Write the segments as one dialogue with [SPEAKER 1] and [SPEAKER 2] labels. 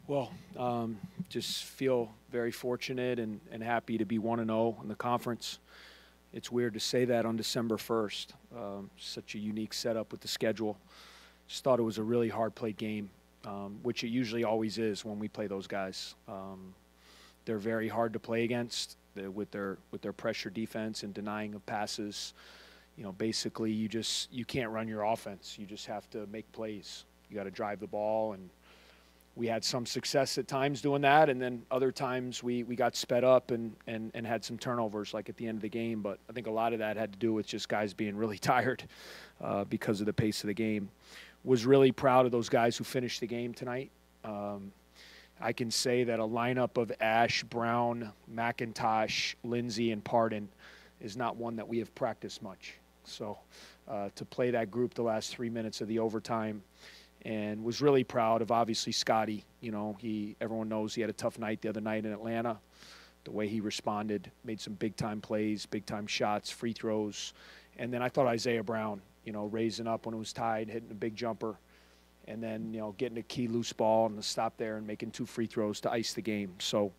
[SPEAKER 1] Well, just feel very fortunate and happy to be 1-0 in the conference. It's weird to say that on December 1st. Such a unique setup with the schedule. Just thought it was a really hard-played game, which it usually always is when we play those guys. They're very hard to play against with their pressure defense and denying of passes. You know, basically you can't run your offense. You just have to make plays. You got to drive the ball, and we had some success at times doing that, and then other times we got sped up and had some turnovers like at the end of the game. But I think a lot of that had to do with just guys being really tired because of the pace of the game. Was really proud of those guys who finished the game tonight. I can say that a lineup of Ash, Brown, McIntosh, Lindsey, and Pardon is not one that we have practiced much. So to play that group the last 3 minutes of the overtime, and was really proud of obviously Scotty. You know, everyone knows he had a tough night the other night in Atlanta. The way he responded, made some big-time plays, big-time shots, free throws. And then I thought Isaiah Brown, you know, raising up when it was tied, hitting a big jumper, and then, you know, getting a key loose ball and the stop there and making 2 free throws to ice the game. So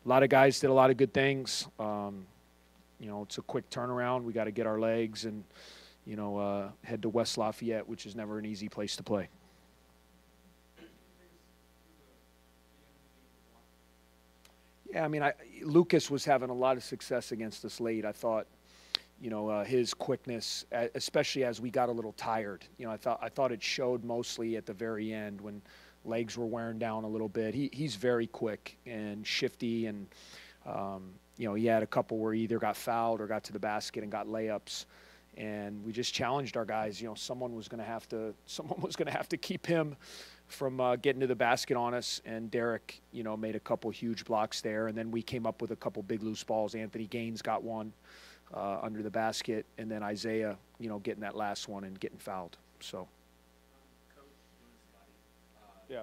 [SPEAKER 1] a lot of guys did a lot of good things. You know, it's a quick turnaround. We got to get our legs and, you know, head to West Lafayette, which is never an easy place to play. Yeah, I mean, Lucas was having a lot of success against us late. I thought, you know, his quickness, especially as we got a little tired. You know, I thought it showed mostly at the very end when legs were wearing down a little bit. He's very quick and shifty, and you know, he had a couple where he either got fouled or got to the basket and got layups. And we just challenged our guys. You know, someone was going to have to keep him from getting to the basket on us, and Derek, you know, made a couple huge blocks there, and then we came up with a couple big loose balls. Anthony Gaines got one under the basket, and then Isaiah, you know, getting that last one and getting fouled. So, yeah.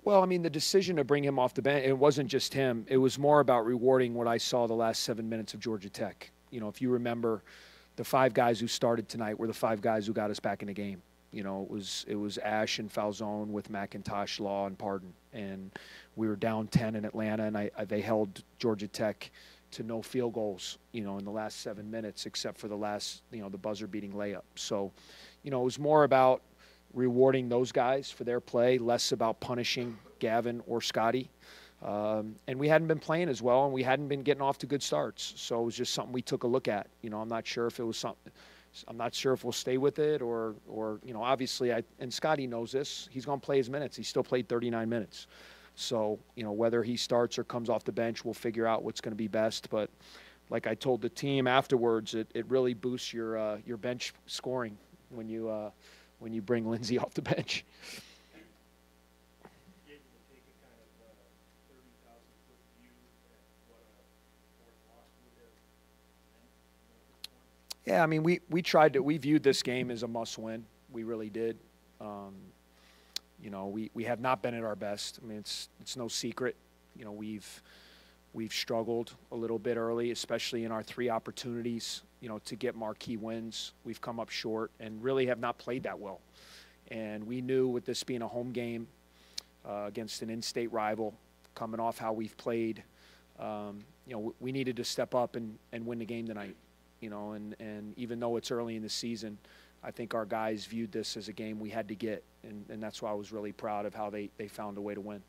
[SPEAKER 1] Well, I mean, the decision to bring him off the bench, it wasn't just him. It was more about rewarding what I saw the last 7 minutes of Georgia Tech. You know, if you remember, the 5 guys who started tonight were the 5 guys who got us back in the game. You know, it was Ash and Falzone with McIntosh, Law, and Pardon. And we were down 10 in Atlanta, and they held Georgia Tech to no field goals, you know, in the last 7 minutes, except for the last, you know, the buzzer-beating layup. So, you know, it was more about rewarding those guys for their play, less about punishing Gavin or Scotty. And we hadn't been playing as well, and we hadn't been getting off to good starts. So it was just something we took a look at. You know, I'm not sure if it was something. I'm not sure if we'll stay with it or you know, obviously, and Scotty knows this. He's going to play his minutes. He still played 39 minutes. So, you know, whether he starts or comes off the bench, we'll figure out what's going to be best. But like I told the team afterwards, it really boosts your bench scoring when you bring Lindsey off the bench. Yeah, I mean, we viewed this game as a must-win. We really did. You know, we have not been at our best. I mean, it's no secret. You know, we've struggled a little bit early, especially in our 3 opportunities, you know, to get marquee wins. We've come up short and really have not played that well. And we knew with this being a home game against an in-state rival, coming off how we've played, you know, we needed to step up and win the game tonight. You know, and even though it's early in the season, I think our guys viewed this as a game we had to get, and that's why I was really proud of how they found a way to win.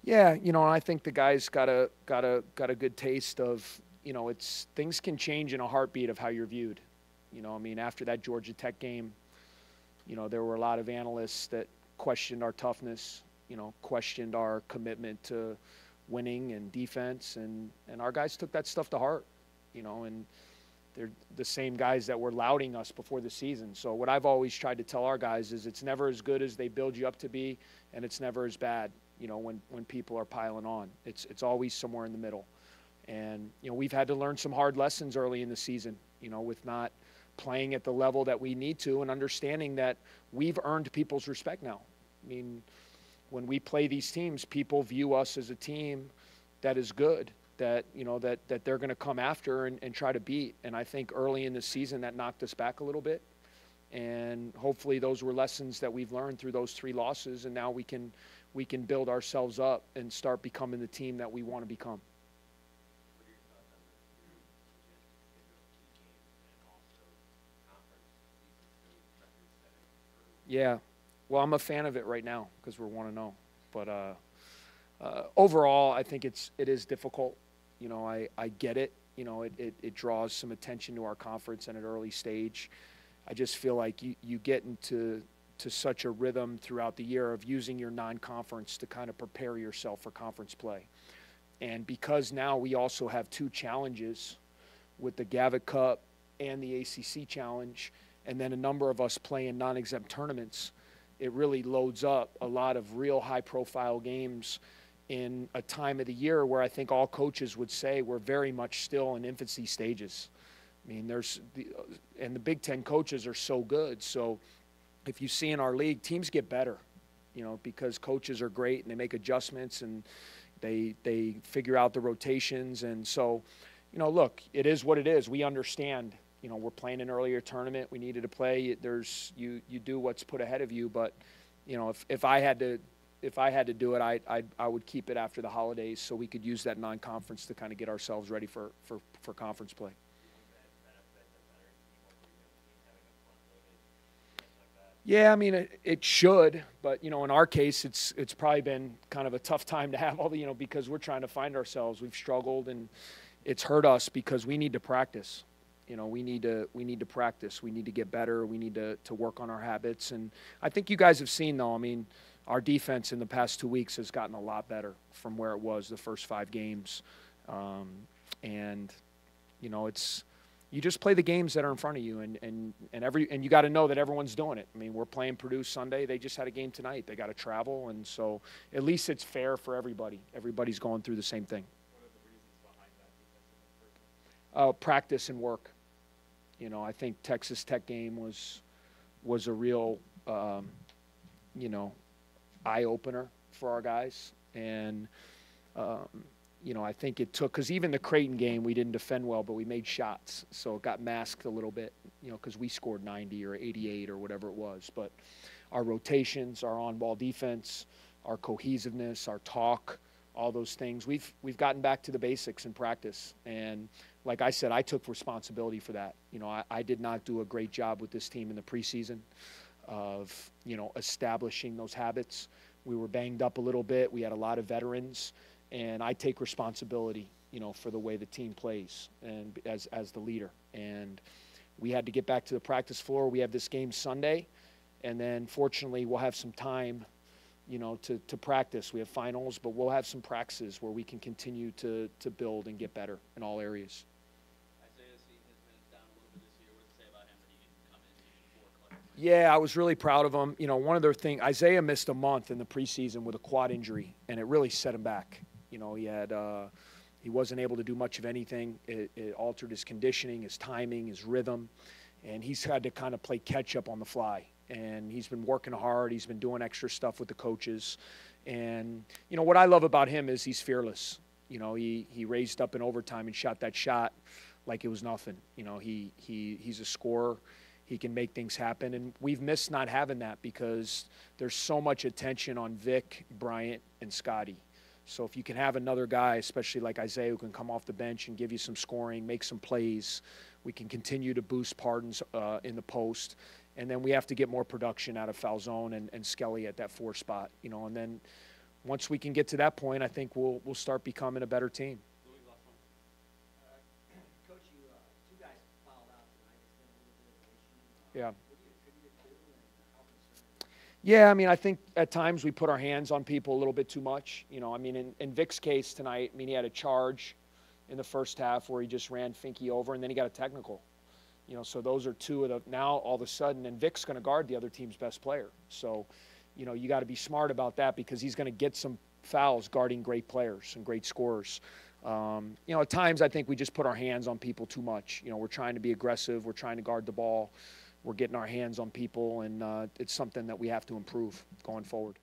[SPEAKER 1] Yeah, you know, I think the guys got a good taste of, you know, things can change in a heartbeat of how you're viewed. You know, I mean, after that Georgia Tech game, you know, there were a lot of analysts that questioned our toughness, you know, questioned our commitment to winning and defense, and our guys took that stuff to heart, you know, and they're the same guys that were lauding us before the season. So what I've always tried to tell our guys is it's never as good as they build you up to be, and it's never as bad, you know, when people are piling on. It's always somewhere in the middle. And, you know, we've had to learn some hard lessons early in the season, you know, with not playing at the level that we need to, and understanding that we've earned people's respect now. I mean, when we play these teams, people view us as a team that is good, that, you know, that they're going to come after and try to beat. And I think early in the season that knocked us back a little bit. And hopefully those were lessons that we've learned through those 3 losses, and now we can build ourselves up and start becoming the team that we want to become.
[SPEAKER 2] What are your thoughts on the suggested schedule of key games and also conference season 2 record setting?
[SPEAKER 1] Yeah, well, I'm a fan of it right now because we're 1-0. But overall, I think it is difficult. You know, I get it. You know, it draws some attention to our conference at an early stage. I just feel like you get into such a rhythm throughout the year of using your non-conference to kind of prepare yourself for conference play. And because now we also have 2 challenges with the Gavitt Cup and the ACC Challenge, and then a number of us playing non-exempt tournaments, it really loads up a lot of real high-profile games in a time of the year where I think all coaches would say we're very much still in infancy stages. I mean, and the Big Ten coaches are so good. So if you see in our league, teams get better, you know, because coaches are great and they make adjustments and they figure out the rotations. And so, you know, look, it is what it is. We understand, you know, we're playing an earlier tournament. We needed to play. You do what's put ahead of you. But, you know, if I had to do it, I would keep it after the holidays so we could use that non-conference to kind of get ourselves ready for conference play. Yeah, I mean, it should, but, you know, in our case, it's probably been kind of a tough time to have all the, you know, because we're trying to find ourselves. We've struggled, and it's hurt us because we need to practice. You know, we need to practice. We need to get better. We need to work on our habits. And I think you guys have seen, though, I mean, our defense in the past 2 weeks has gotten a lot better from where it was the first 5 games. And, you know, you just play the games that are in front of you, and you got to know that everyone's doing it. I mean, we're playing Purdue Sunday. They just had a game tonight. They got to travel, and so at least it's fair for everybody. Everybody's going through the same thing.
[SPEAKER 2] What are the reasons behind that defensive improvement?
[SPEAKER 1] Practice and work. You know, I think Texas Tech game was a real, you know, eye opener for our guys, and you know, I think it took, because even the Creighton game, we didn't defend well, but we made shots. So it got masked a little bit, you know, because we scored 90 or 88 or whatever it was. But our rotations, our on-ball defense, our cohesiveness, our talk, all those things, we've gotten back to the basics in practice. And like I said, I took responsibility for that. You know, I did not do a great job with this team in the preseason of, you know, establishing those habits. We were banged up a little bit. We had a lot of veterans. And I take responsibility, you know, for the way the team plays and as the leader. And we had to get back to the practice floor. We have this game Sunday, and then fortunately we'll have some time, you know, to practice. We have finals, but we'll have some practices where we can continue to build and get better in all areas.
[SPEAKER 2] Isaiah's seen his minutes down a little bit this year. What does it say about him that he didn't come in before clutch?
[SPEAKER 1] Yeah, I was really proud of him. You know, one other thing, Isaiah missed a month in the preseason with a quad injury, and it really set him back. You know, he wasn't able to do much of anything. It altered his conditioning, his timing, his rhythm, and he's had to kind of play catch up on the fly. And he's been working hard. He's been doing extra stuff with the coaches. And, you know, what I love about him is he's fearless. You know, he raised up in overtime and shot that shot like it was nothing. You know, he's a scorer. He can make things happen. And we've missed not having that because there's so much attention on Vic, Bryant, and Scotty. So if you can have another guy, especially like Isaiah, who can come off the bench and give you some scoring, make some plays, we can continue to boost Pardons in the post. And then we have to get more production out of Falzone and Skelly at that 4 spot. You know, and then once we can get to that point, I think we'll start becoming a better team.
[SPEAKER 3] Coach, two guys fouled out tonight. It's been a little bit of an issue.
[SPEAKER 1] Yeah.
[SPEAKER 3] What do you attribute it to, and how concerned are you?
[SPEAKER 1] Yeah, I mean, I think at times we put our hands on people a little bit too much. You know, I mean, in Vic's case tonight, I mean, he had a charge in the first half where he just ran Finke over, and then he got a technical. You know, so those are 2 of the – now all of a sudden – and Vic's going to guard the other team's best player. So, you know, you got to be smart about that because he's going to get some fouls guarding great players and great scorers. You know, at times I think we just put our hands on people too much. You know, we're trying to be aggressive. We're trying to guard the ball. We're getting our hands on people, and it's something that we have to improve going forward.